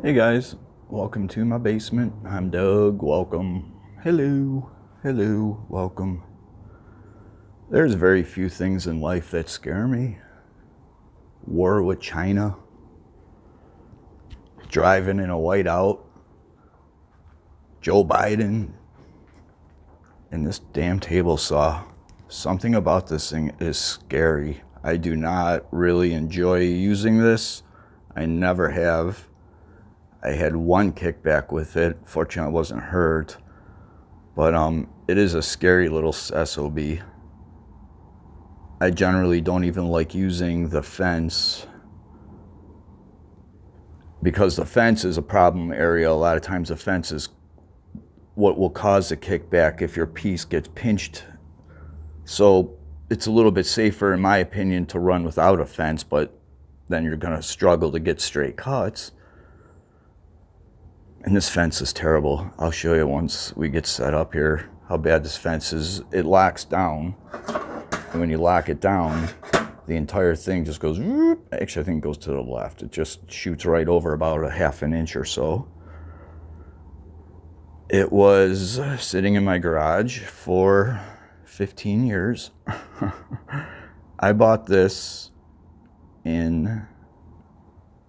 Hey guys, welcome to my basement. I'm Doug. Welcome. Hello. Hello. Welcome. There's very few things in life that scare me. War with China, driving in a whiteout, Joe Biden, and this damn table saw. Something about this thing is scary. I do not really enjoy using this. I never have. I had one kickback with it. Fortunately, I wasn't hurt. But it is a scary little SOB. I generally don't even like using the fence because the fence is a problem area. A lot of times the fence is what will cause the kickback if your piece gets pinched. So it's a little bit safer, in my opinion, to run without a fence, but then you're going to struggle to get straight cuts. And this fence is terrible. I'll show you once we get set up here how bad this fence is. It locks down, and when you lock it down, the entire thing just goes, actually I think it goes to the left. It just shoots right over about a half an inch or so. It was sitting in my garage for 15 years. I bought this in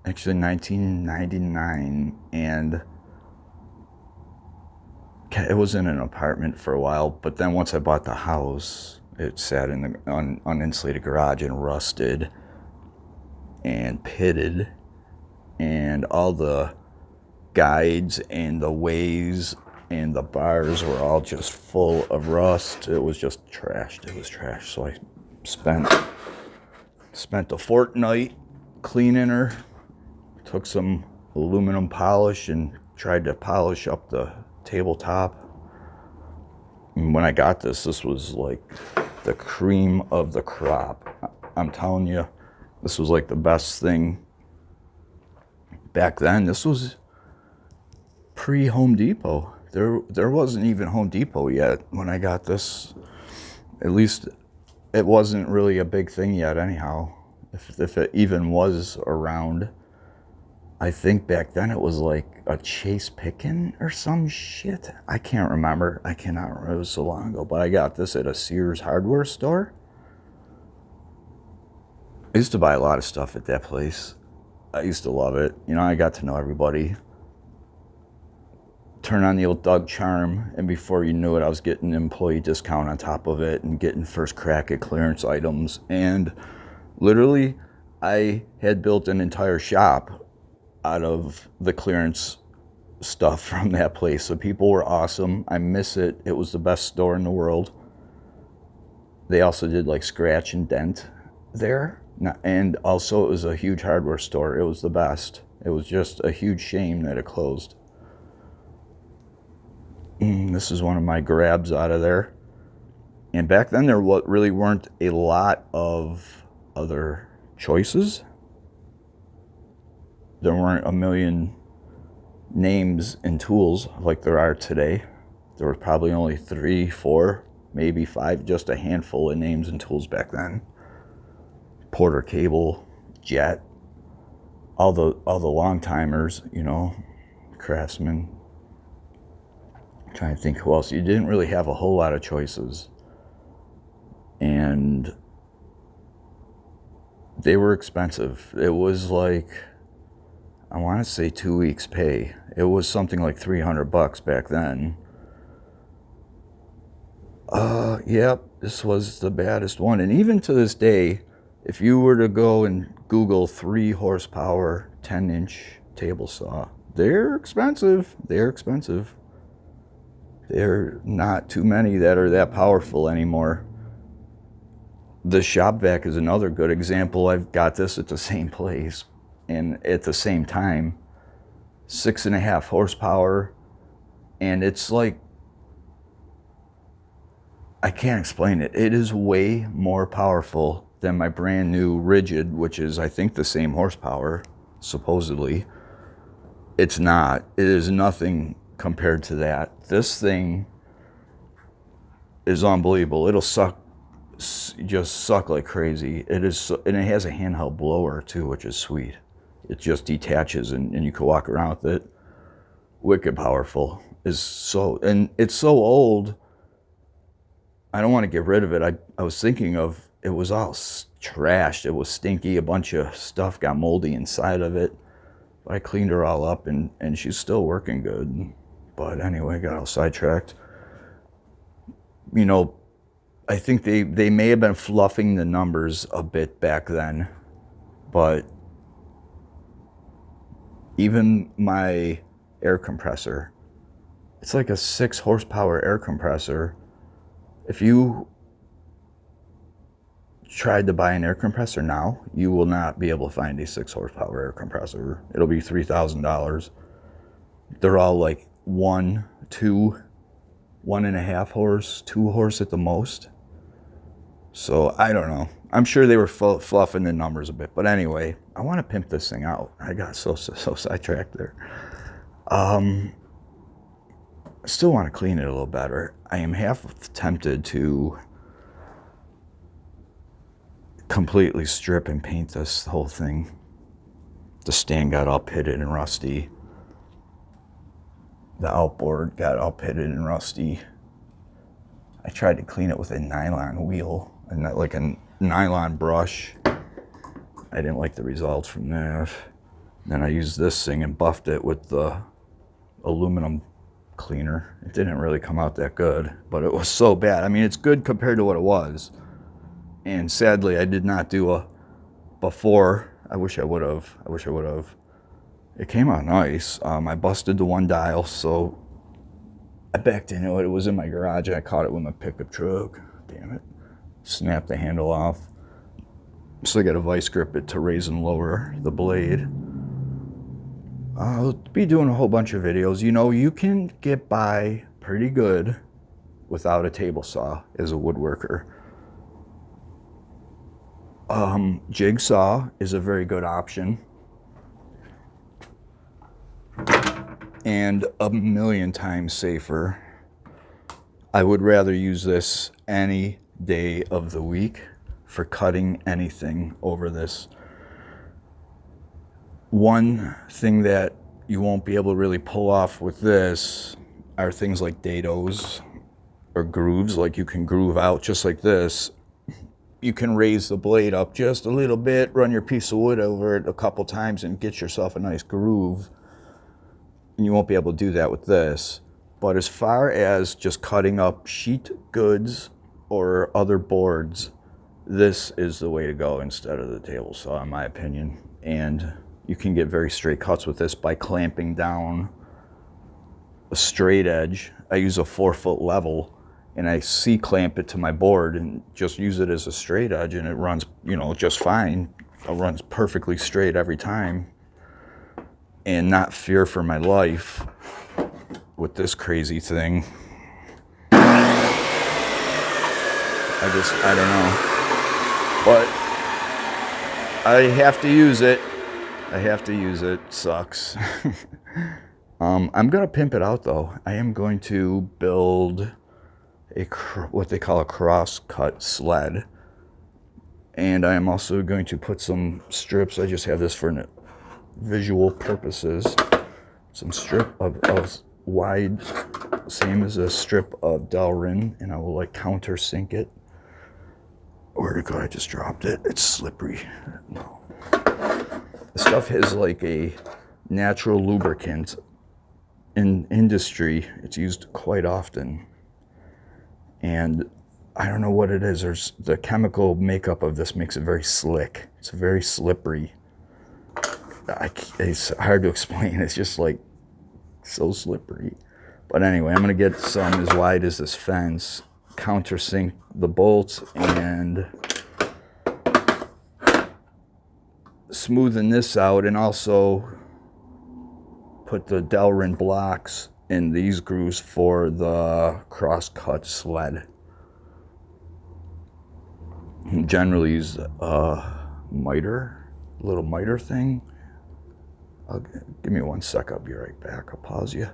actually 1999, and it was in an apartment for a while, but then once I bought the house, it sat in the uninsulated garage and rusted and pitted, and all the guides and the ways and the bars were all just full of rust. It was just trashed. It was trash. So I spent a fortnight cleaning her, took some aluminum polish and tried to polish up the tabletop. And when I got this was like the cream of the crop. I'm telling you, this was like the best thing back then. This was pre-Home Depot. There wasn't even Home Depot yet when I got this. At least it wasn't really a big thing yet anyhow, if it even was around. I think back then it was like a Chase Pickin or some shit. I can't remember. I cannot remember. It was so long ago. But I got this at a Sears hardware store. I used to buy a lot of stuff at that place. I used to love it. You know, I got to know everybody. Turn on the old Doug charm, and before you knew it, I was getting an employee discount on top of it and getting first crack at clearance items. And literally, I had built an entire shop out of the clearance stuff from that place. So people were awesome. I miss it. It was the best store in the world. They also did like scratch and dent there. And also it was a huge hardware store. It was the best. It was just a huge shame that it closed. This is one of my grabs out of there. And back then there really weren't a lot of other choices. There weren't a million names and tools like there are today. There were probably only 3, 4, maybe 5, just a handful of names and tools back then. Porter Cable, Jet, all the long timers, you know, Craftsman. I'm trying to think who else. You didn't really have a whole lot of choices. And they were expensive. It was like, I want to say 2 weeks pay. It was something like $300 back then. Yep, this was the baddest one. And even to this day, if you were to go and Google 3 horsepower, 10-inch table saw, they're expensive. They're expensive. There are not too many that are that powerful anymore. The Shopvac is another good example. I've got this at the same place and at the same time. 6.5 horsepower, and it's like, I can't explain it. It is way more powerful than my brand new Rigid, which is I think the same horsepower, supposedly. It's not. It is nothing compared to that. This thing is unbelievable. It'll just suck like crazy. It is, and it has a handheld blower too, which is sweet. It just detaches and you can walk around with it. Wicked powerful. And it's so old, I don't want to get rid of it. I was thinking of, it was all trashed. It was stinky. A bunch of stuff got moldy inside of it. But I cleaned her all up and she's still working good. But anyway, got all sidetracked. You know, I think they may have been fluffing the numbers a bit back then. But even my air compressor, it's like a 6 horsepower air compressor. If you tried to buy an air compressor now, you will not be able to find a 6 horsepower air compressor. It'll be $3,000. They're all like 1, 2, 1.5 horse, 2 horse at the most. So I don't know. I'm sure they were fluffing the numbers a bit. But anyway, I want to pimp this thing out. I got so sidetracked there. I still want to clean it a little better. I am half tempted to completely strip and paint this whole thing. The stand got all pitted and rusty. The outboard got all pitted and rusty. I tried to clean it with a nylon wheel and not like a nylon brush. I didn't like the results from that. Then I used this thing and buffed it with the aluminum cleaner. It didn't really come out that good, but it was so bad. I mean, it's good compared to what it was. And sadly, I did not do a before. I wish I would have. It came out nice. I busted the one dial, so I backed into it. It was in my garage. I caught it with my pickup truck. Damn it. Snapped the handle off. So I got to vice grip it to raise and lower the blade. I'll be doing a whole bunch of videos. You know, you can get by pretty good without a table saw as a woodworker. Jigsaw is a very good option. And a million times safer. I would rather use this any day of the week for cutting anything over this. One thing that you won't be able to really pull off with this are things like dados or grooves. Like you can groove out just like this. You can raise the blade up just a little bit, run your piece of wood over it a couple times and get yourself a nice groove. And you won't be able to do that with this. But as far as just cutting up sheet goods or other boards, this is the way to go instead of the table saw, in my opinion. And you can get very straight cuts with this by clamping down a straight edge. I use a 4-foot level and I C-clamp it to my board and just use it as a straight edge, and it runs, you know, just fine. It runs perfectly straight every time. And not fear for my life with this crazy thing. I don't know. But I have to use it. It sucks. I'm going to pimp it out though. I am going to build what they call a cross-cut sled. And I am also going to put some strips. I just have this for visual purposes. Some strip of wide, same as a strip of Delrin, and I will like countersink it. Where'd it go? I just dropped it. It's slippery. No. The stuff has like a natural lubricant. In industry, it's used quite often. And I don't know what it is. There's the chemical makeup of this makes it very slick. It's very slippery. It's hard to explain. It's just like so slippery. But anyway, I'm going to get some as wide as this fence, countersink the bolts, and smoothen this out, and also put the Delrin blocks in these grooves for the cross-cut sled. Generally use a miter, little miter thing. Give me 1 sec, I'll be right back. I'll pause you.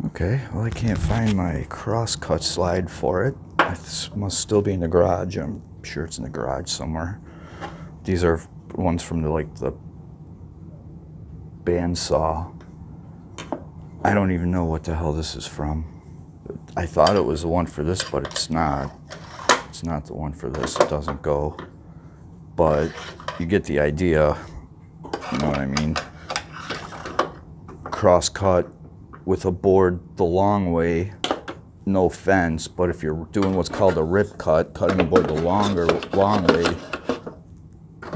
Okay, well I can't find my cross-cut slide for it. It must still be in the garage. I'm sure it's in the garage somewhere. These are ones from the bandsaw. I don't even know what the hell this is from. I thought it was the one for this, but it's not. It's not the one for this. It doesn't go. But you get the idea. You know what I mean? Cross cut with a board the long way, no fence. But if you're doing what's called a rip cut, cutting the board the long way,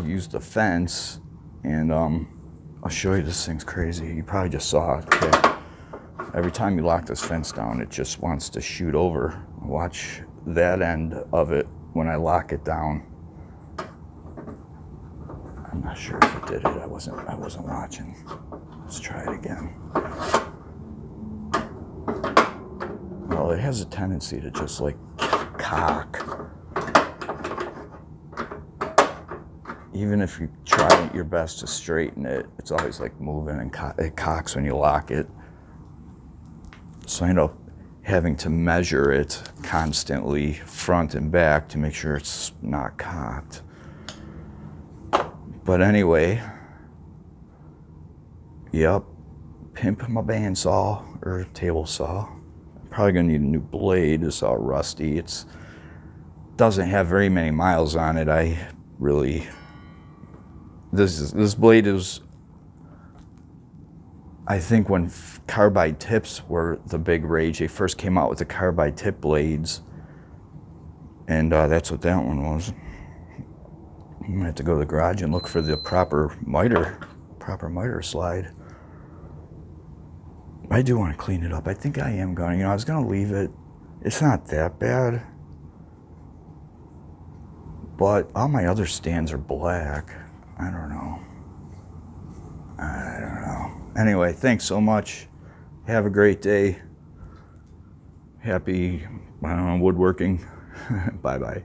you use the fence. And I'll show you. This thing's crazy. You probably just saw it. Okay. Every time you lock this fence down, it just wants to shoot over. Watch that end of it when I lock it down. I'm not sure if it did it. I wasn't watching. Let's try it again. Well, it has a tendency to just like cock. Even if you try your best to straighten it, it's always like moving and it cocks when you lock it. So I end up having to measure it constantly, front and back, to make sure it's not cocked. But anyway, yep, pimp my bandsaw or table saw. I'm probably gonna need a new blade. It's all rusty. It doesn't have very many miles on it. This blade is, I think when carbide tips were the big rage, they first came out with the carbide tip blades, and that's what that one was. I'm gonna have to go to the garage and look for the proper miter slide. I do want to clean it up. I think I am going. I was gonna leave it. It's not that bad, but all my other stands are black. I don't know. Anyway, thanks so much. Have a great day. Happy, I don't know, woodworking. Bye-bye.